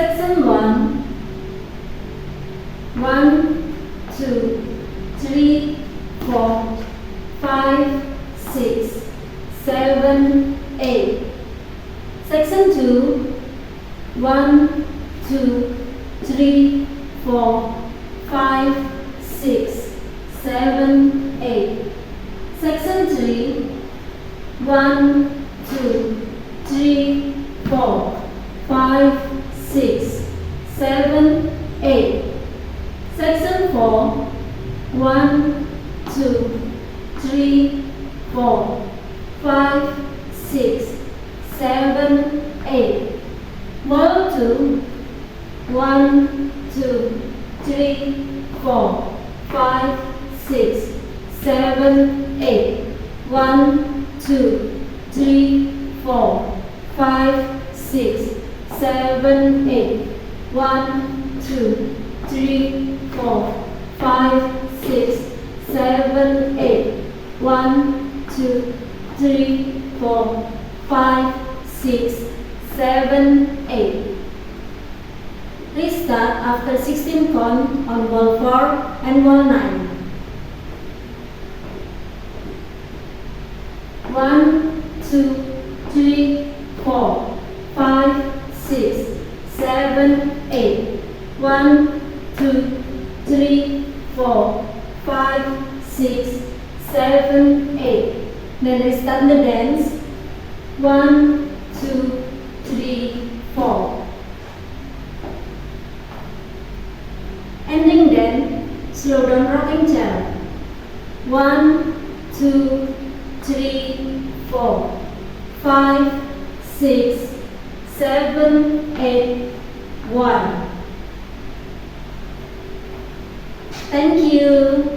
Section 1. 1, 2, 3, 4, 5, 6, 7, 8. Section 2. 1, 2, 3, 4, 5, 6, 7, 8. Section 3. 1, 2, 3, 4, 5, 6, 7, 8. Section 4. 1, 2, 3, 4, 5, 6, 7, 8. Model 2. 1, 2, 3, 4, 5, 6, 7, 8. 1, 2, 3, 4, 5, 6, 7, 8. 1, 2, 3, 4, 5, 6, 7, 8. 1, 2, 3, 4, 5, 6, 7, 8. Please start after 16 count on wall 4 and wall 9. 1, 2, 3, 4, 5, 6, 7, 8. 1, 2, 3, 4, 5, 6, 7, 8. Then let's start the dance. 1, 2, 3, 4. Ending then, slow down rocking chair. 1, 2, 3, 4, 5, 6, 7, 8, 1. Thank you.